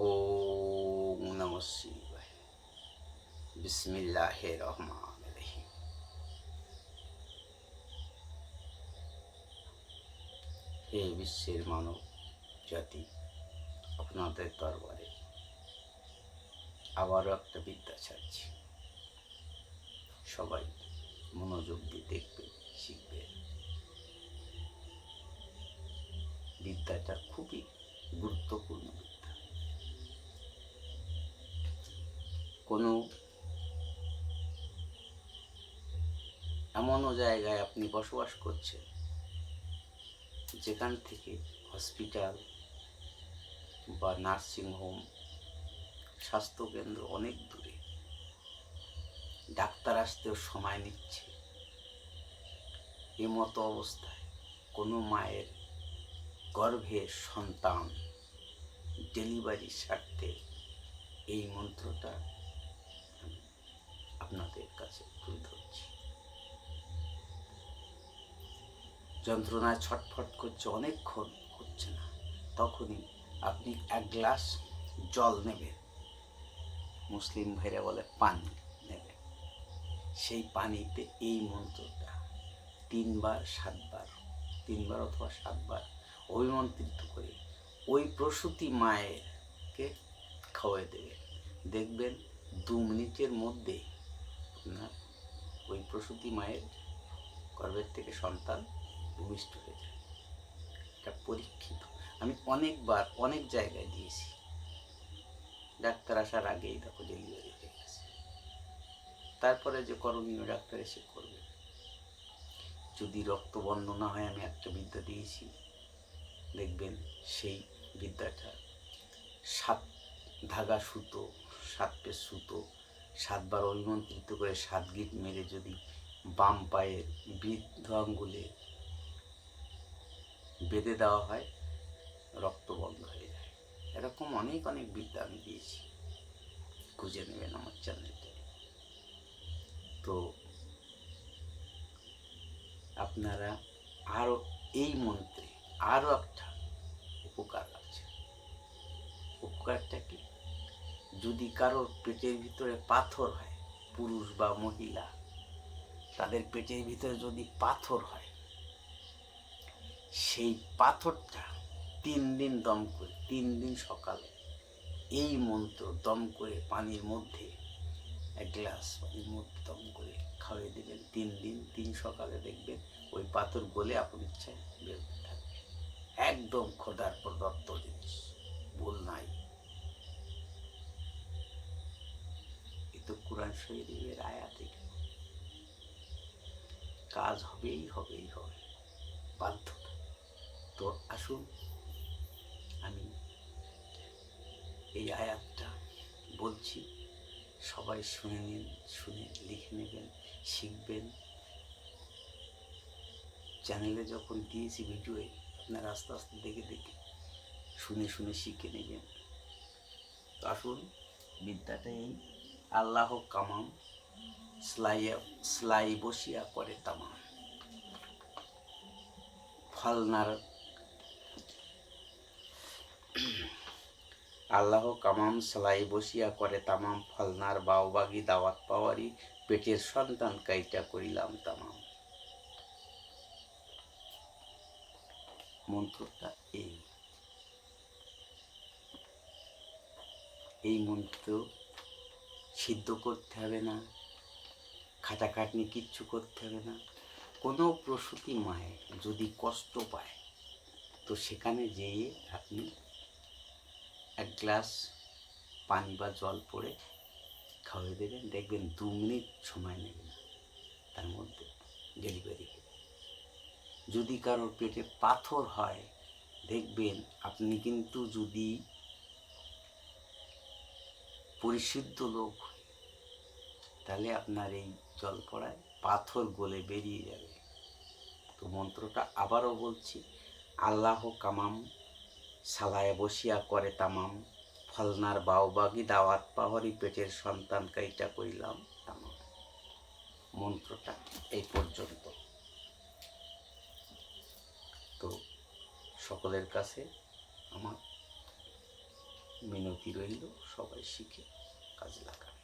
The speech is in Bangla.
ওম নমঃ শিবায়। বিসমিল্লাহির রহমানির রহিম। হে বিশ্বের মানব জাতি, আপনাদের দরবারে আবারও একটা বিদ্যা ছাড়ছি। সবাই মনোযোগ দিয়ে দেখবেন, শিখবেন। বিদ্যাটা খুবই গুরুত্বপূর্ণ বিদ্যা। কোনো এমনও জায়গায় আপনি বসবাস করছেন যেখান থেকে হসপিটাল বা নার্সিংহোম, স্বাস্থ্যকেন্দ্র অনেক দূরে, ডাক্তার আসতেও সময় নিচ্ছে। এমতো অবস্থায় কোনো মায়ের গর্ভে সন্তান ডেলিভারি স্বার্থে এই মন্ত্রটা আমি আপনাদের কাছে তুলে ধরছি। যন্ত্রণায় ছটফট করছে, অনেকক্ষণ হচ্ছে না, তখনই আপনি এক গ্লাস জল নেবেন। মুসলিম ভাইরা বলে পানি নেবেন। সেই পানিতে এই মন্ত্রটা 3 অথবা 7 অভিমন্ত্রিত করে ওই প্রসূতি মায়েরকে খাওয়াই দেবেন। দেখবেন 2 মিনিটের মধ্যে আপনার ওই প্রসূতি মায়ের গর্ভের থেকে সন্তান ভূমিষ্ঠ হয়ে যায়। এটা পরীক্ষিত। আমি অনেকবার অনেক জায়গায় দিয়েছি। ডাক্তার আসার আগেই দেখো ডেলিভারি হয়ে গেছে। তারপরে যে করণীয় ডাক্তার এসে করবে। যদি রক্ত বন্ধ না হয়, আমি একটা বিদ্যা দিয়েছি, দেখবেন সেই বিদ্যাটা 7 ধাগা সুতো, 7 পেস সুতো 7 বার অভিমন্ত্রিত করে 7 গিট মেরে যদি বাম পায়ের বৃদ্ধ আঙ্গুলে বেঁধে দেওয়া হয়, রক্ত বন্ধ হয়ে যায়। এরকম অনেক অনেক বিদ্যা আমি দিয়েছি, খুঁজে নেবেন আমার চ্যানেলটা। তো আপনারা আরও এই মন্ত্রে আরও একটা উপকার আছে। উপকারটা কি? যদি কারোর পেটের ভিতরে পাথর হয়, পুরুষ বা মহিলা, তাদের পেটের ভিতরে যদি পাথর হয়, সেই পাথরটা 3 দিন দম করে, 3 দিন সকালে এই মন্ত্র দম করে পানির মধ্যে, 1 গ্লাস পানির মধ্যে দম করে খাওয়াই দেবেন। 3 দিন, 3 সকালে দেখবেন ওই পাথর গলে আপনার ইচ্ছায় বেরোতে থাকবে। একদম খোদার প্রদত্ত জিনিস, ভুল নাই। এ তো কোরআন শরীফের আয়াত, কাজ হবেই হবে বাধ্যতা। তো আসুন আমি এই আয়াতটা বলছি, সবাই শুনে নিন, শুনে লিখে নেবেন, শিখবেন। চ্যানেলে যখন দিয়েছি ভিডিওয়ে, আপনারা আস্তে আস্তে দেখে দেখে শুনে শুনে শিখে নেবেন। তো আসুন, বিদ্যাটা এই: আল্লাহ কামাম সেলাই বসিয়া করে তামাম, ফলনার আল্লাহ কামাম সেলাই বসিয়া করে তামাম, ফলনার বাউবাগি দাওয়াত পাওয়ারি, পেটের সন্তান কাইটা করিলাম তামাম। মন্ত্রটা এই মন্ত্র সিদ্ধ করতে হবে না, খাটাখাটনি কিচ্ছু করতে হবে না। কোনো প্রসূতি মায়ে যদি কষ্ট পায়, তো সেখানে যেয়ে আপনি 1 গ্লাস পানি বা জল পড়ে খাওয়াই দেবেন। দেখবেন 2 মিনিট সময় নেবে না, তার মধ্যে ডেলিভারি হবে। যদি কারোর পেটে পাথর হয়, দেখবেন আপনি কিন্তু যদি পরিশুদ্ধ লোক, তাহলে আপনার এই জল পড়ায় পাথর গলে বেরিয়ে যাবে। তো মন্ত্রটা আবারও বলছি: আল্লাহ কামাম সালায় বসিয়া করে তামাম, ফলনার বাউবাগি দাওয়াত পাওয়ারি, পেটের সন্তান কাইটা করিলাম তামাম। মন্ত্রটা এই পর্যন্ত। তো সকলের কাছে আমার মিনতি রইল, সবাই শিখে কাজে লাগান।